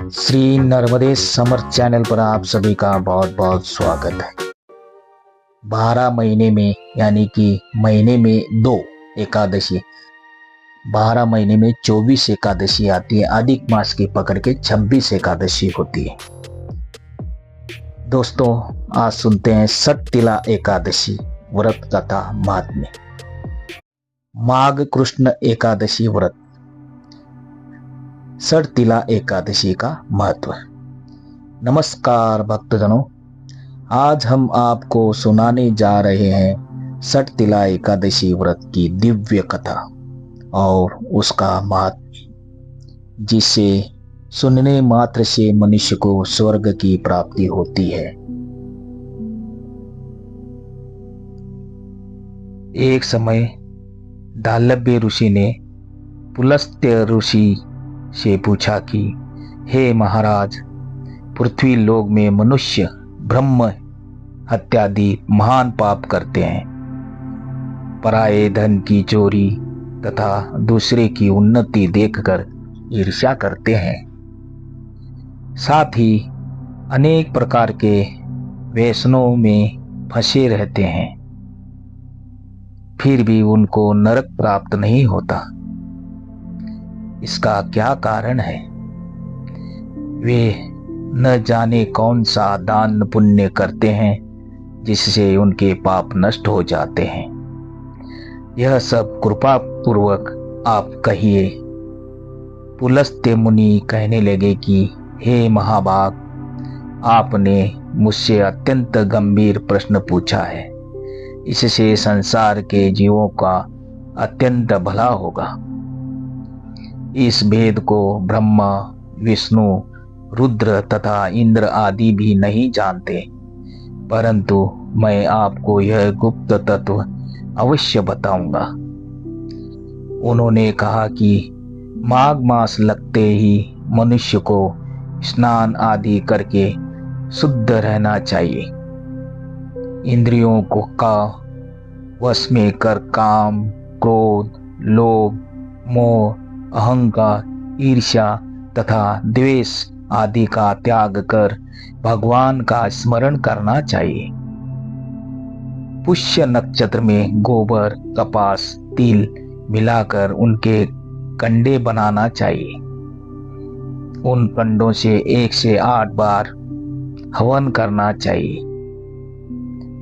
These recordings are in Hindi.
श्री नर्मदे समर चैनल पर आप सभी का बहुत बहुत स्वागत है। 12 महीने में यानी कि महीने में 2 एकादशी, 12 महीने में 24 एकादशी आती है। अधिक मास की पकड़ के 26 एकादशी होती है। दोस्तों, आज सुनते हैं सटतिला एकादशी व्रत कथा महात्म्य। माघ कृष्ण एकादशी व्रत, सटतिला एकादशी का महत्व। नमस्कार भक्तजनों, आज हम आपको सुनाने जा रहे हैं सटतिला एकादशी व्रत की दिव्य कथा और उसका महत्व, जिसे सुनने मात्र से मनुष्य को स्वर्ग की प्राप्ति होती है। एक समय दालभ्य ऋषि ने पुलस्त्य ऋषि से पूछा कि हे महाराज, पृथ्वी लोक में मनुष्य ब्रह्म हत्यादि महान पाप करते हैं, पराये धन की चोरी तथा दूसरे की उन्नति देखकर ईर्ष्या करते हैं। साथ ही अनेक प्रकार के व्यसनों में फंसे रहते हैं, फिर भी उनको नरक प्राप्त नहीं होता। इसका क्या कारण है? वे न जाने कौन सा दान पुण्य करते हैं जिससे उनके पाप नष्ट हो जाते हैं। यह सब कृपा पूर्वक आप कहिए। पुलस्त्य मुनि कहने लगे कि हे महाभाग, आपने मुझसे अत्यंत गंभीर प्रश्न पूछा है। इससे संसार के जीवों का अत्यंत भला होगा। इस भेद को ब्रह्मा, विष्णु, रुद्र तथा इंद्र आदि भी नहीं जानते, परंतु मैं आपको यह गुप्त तत्व अवश्य बताऊंगा। उन्होंने कहा कि माघ मास लगते ही मनुष्य को स्नान आदि करके शुद्ध रहना चाहिए। इंद्रियों को का वश में कर काम, क्रोध, लोभ, मोह, अहंकार, ईर्ष्या तथा द्वेष आदि का त्याग कर भगवान का स्मरण करना चाहिए। पुष्य नक्षत्र में गोबर, कपास, तिल मिलाकर उनके कंडे बनाना चाहिए। उन कंडों से 1 से 8 बार हवन करना चाहिए।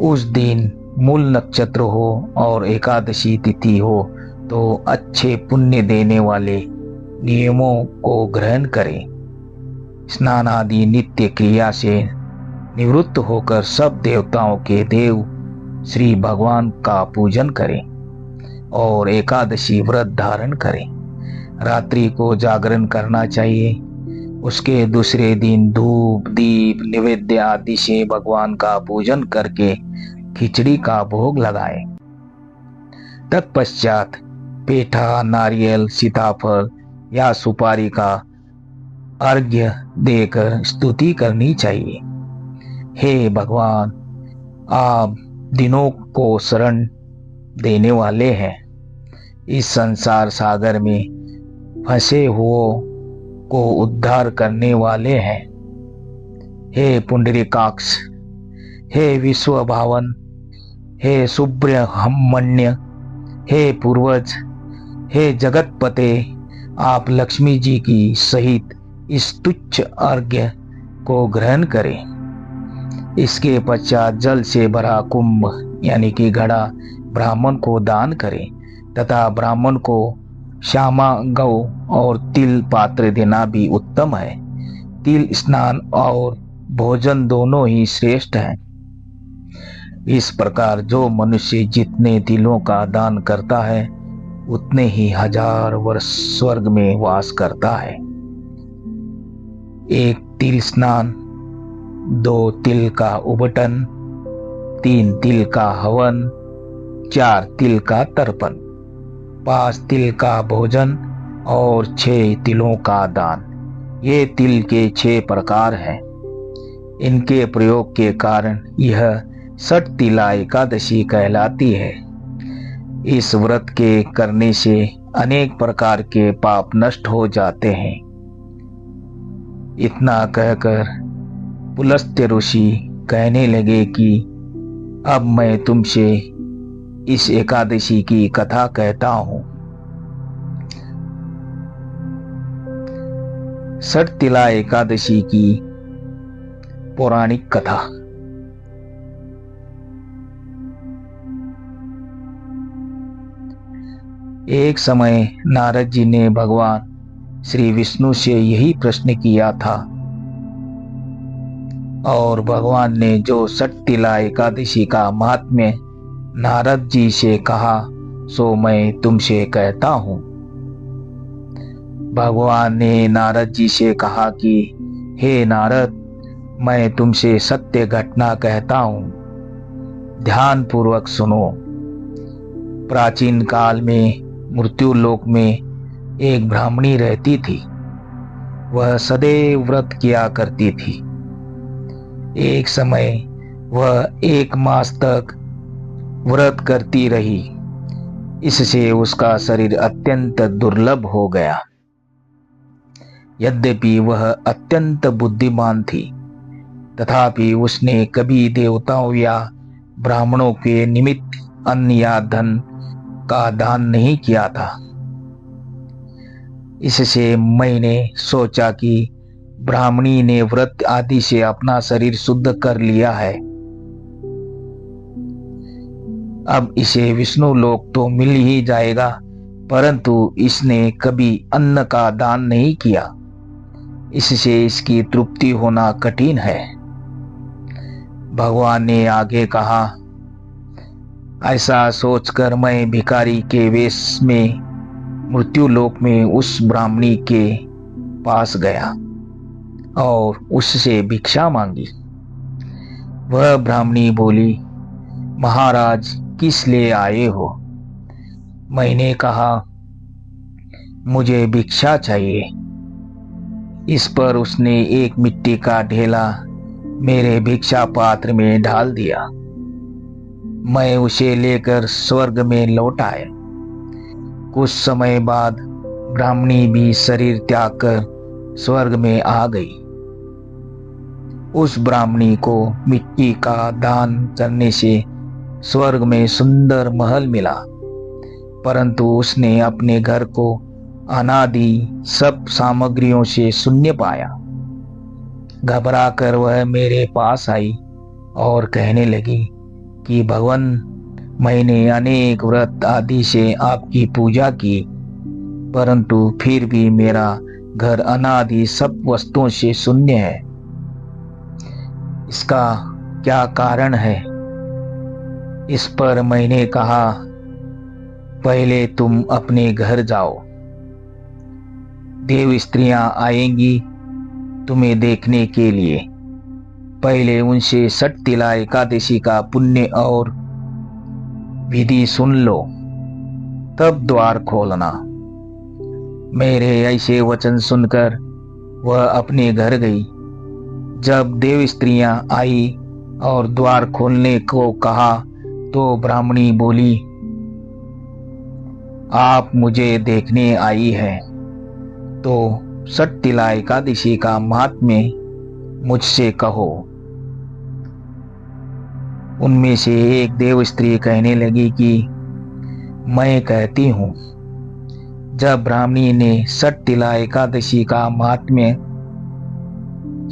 उस दिन मूल नक्षत्र हो और एकादशी तिथि हो तो अच्छे पुण्य देने वाले नियमों को ग्रहण करें। स्नान आदि नित्य क्रिया से निवृत्त होकर सब देवताओं के देव श्री भगवान का पूजन करें और एकादशी व्रत धारण करें। रात्रि को जागरण करना चाहिए। उसके दूसरे दिन धूप, दीप, नैवेद्य आदि से भगवान का पूजन करके खिचड़ी का भोग लगाएं। तत्पश्चात पेठा, नारियल, सीताफल या सुपारी का अर्घ्य देकर स्तुति करनी चाहिए। हे भगवान, आप दिनों को शरण देने वाले हैं। इस संसार सागर में फंसे हुओं को उद्धार करने वाले हैं। हे पुंडरीकाक्ष, हे विश्वभावन, हे सुब्रह्मण्य, हे पूर्वज, हे जगतपते, आप लक्ष्मी जी की सहित इस तुच्छ अर्घ्य को ग्रहण करें। इसके पश्चात जल से भरा कुंभ यानी कि घड़ा ब्राह्मण को दान करें तथा ब्राह्मण को श्यामा गौ और तिल पात्र देना भी उत्तम है। तिल स्नान और भोजन दोनों ही श्रेष्ठ हैं। इस प्रकार जो मनुष्य जितने तिलों का दान करता है उतने ही 1000 वर्ष स्वर्ग में वास करता है। 1 तिल स्नान, 2 तिल का उबटन, 3 तिल का हवन, 4 तिल का तर्पण, 5 तिल का भोजन और 6 तिलों का दान। ये तिल के 6 प्रकार हैं। इनके प्रयोग के कारण यह सटतिला एकादशी कहलाती है। इस व्रत के करने से अनेक प्रकार के पाप नष्ट हो जाते हैं। इतना कहकर पुलस्त्य ऋषि कहने लगे कि अब मैं तुमसे इस एकादशी की कथा कहता हूं। षटतिला एकादशी की पौराणिक कथा। एक समय नारद जी ने भगवान श्री विष्णु से यही प्रश्न किया था और भगवान ने जो षटतिला एकादशी का महात्म्य नारद जी से कहा सो मैं तुमसे कहता हूं। भगवान ने नारद जी से कहा कि हे नारद, मैं तुमसे सत्य घटना कहता हूं, ध्यान पूर्वक सुनो। प्राचीन काल में मृत्यु लोक में एक ब्राह्मणी रहती थी। वह सदैव व्रत किया करती थी। एक समय वह 1 मास तक व्रत करती रही। इससे उसका शरीर अत्यंत दुर्लभ हो गया। यद्यपि वह अत्यंत बुद्धिमान थी, तथापि उसने कभी देवताओं या ब्राह्मणों के निमित्त अन्न या धन का दान नहीं किया था। इससे मैंने सोचा कि ब्राह्मणी ने व्रत आदि से अपना शरीर शुद्ध कर लिया है। अब इसे विष्णु लोक तो मिल ही जाएगा, परंतु इसने कभी अन्न का दान नहीं किया। इससे इसकी तृप्ति होना कठिन है। भगवान ने आगे कहा, ऐसा सोचकर मैं भिखारी के वेश में मृत्यु लोक में उस ब्राह्मणी के पास गया और उससे भिक्षा मांगी। वह ब्राह्मणी बोली, महाराज, किस लिए आए हो? मैंने कहा, मुझे भिक्षा चाहिए। इस पर उसने एक मिट्टी का ढेला मेरे भिक्षा पात्र में डाल दिया। मैं उसे लेकर स्वर्ग में लौट आया। कुछ समय बाद ब्राह्मणी भी शरीर त्याग कर स्वर्ग में आ गई। उस ब्राह्मणी को मिट्टी का दान करने से स्वर्ग में सुंदर महल मिला, परंतु उसने अपने घर को अनादि सब सामग्रियों से शून्य पाया। घबरा कर वह मेरे पास आई और कहने लगी कि भगवान, मैंने अनेक व्रत आदि से आपकी पूजा की, परंतु फिर भी मेरा घर अनादि सब वस्तुओं से शून्य है। इसका क्या कारण है? इस पर मैंने कहा, पहले तुम अपने घर जाओ। देव स्त्रियां आएंगी तुम्हें देखने के लिए। पहले उनसे षटतिला एकादशी का पुण्य और विधि सुन लो, तब द्वार खोलना। मेरे ऐसे वचन सुनकर वह अपने घर गई। जब देव स्त्रियां आई और द्वार खोलने को कहा तो ब्राह्मणी बोली, आप मुझे देखने आई है तो षटतिला एकादशी का महात्म्य मुझसे कहो। उनमें से एक देव स्त्री कहने लगी कि मैं कहती हूं। जब ब्राह्मणी ने षटतिला एकादशी का महात्म्य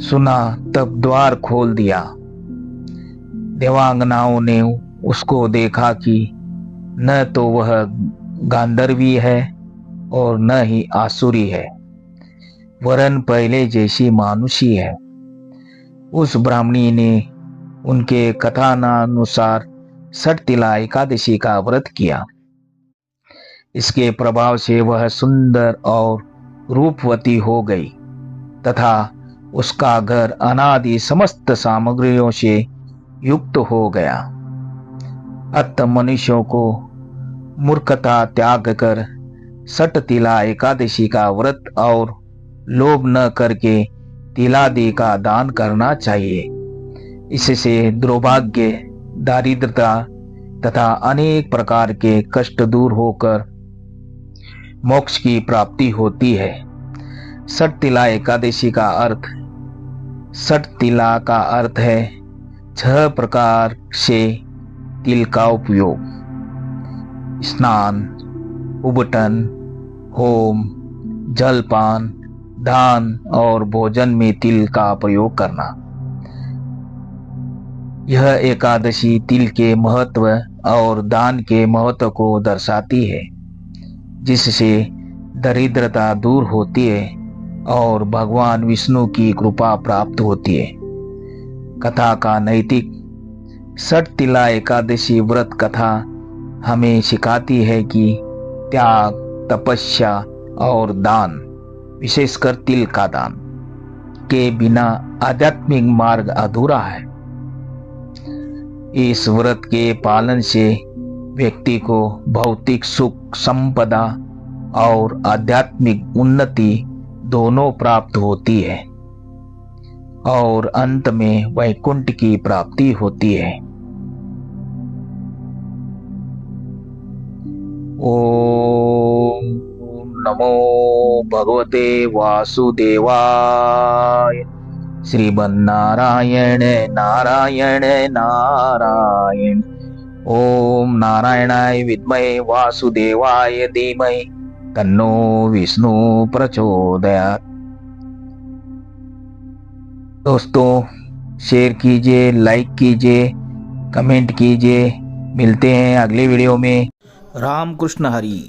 सुना तब द्वार खोल दिया। देवांगनाओं ने उसको देखा कि न तो वह गांधर्वी है और न ही आसुरी है, वरन पहले जैसी मानुषी है। उस ब्राह्मणी ने उनके कथनानुसार षटतिला एकादशी का व्रत किया। इसके प्रभाव से वह सुंदर और रूपवती हो गई तथा उसका घर अनादि समस्त सामग्रियों से युक्त हो गया। अतः मनुष्यों को मूर्खता त्याग कर षटतिला एकादशी का व्रत और लोभ न करके तिलादि का दान करना चाहिए। इससे दुर्भाग्य, दारिद्रता तथा अनेक प्रकार के कष्ट दूर होकर मोक्ष की प्राप्ति होती है। षट तिला एकादशी का अर्थ। षट तिला का अर्थ है 6 प्रकार से तिल का उपयोग। स्नान, उबटन, होम, जलपान, दान और भोजन में तिल का प्रयोग करना। यह एकादशी तिल के महत्व और दान के महत्व को दर्शाती है, जिससे दरिद्रता दूर होती है और भगवान विष्णु की कृपा प्राप्त होती है। कथा का नैतिक। षट तिला एकादशी व्रत कथा हमें सिखाती है कि त्याग, तपस्या और दान, विशेषकर तिल का दान, के बिना आध्यात्मिक मार्ग अधूरा है। इस व्रत के पालन से व्यक्ति को भौतिक सुख, संपदा और आध्यात्मिक उन्नति दोनों प्राप्त होती है और अंत में वैकुंठ की प्राप्ति होती है। ओम नमो भगवते वासुदेवाय। श्रीमन्नारायण नारायण नारायण। ओम नारायणाय विद्महे वासुदेवाय धीमहि तन्नो विष्णु प्रचोदयात्। दोस्तों, शेयर कीजिए, लाइक कीजिए, कमेंट कीजिए। मिलते हैं अगले वीडियो में। राम कृष्ण हरि।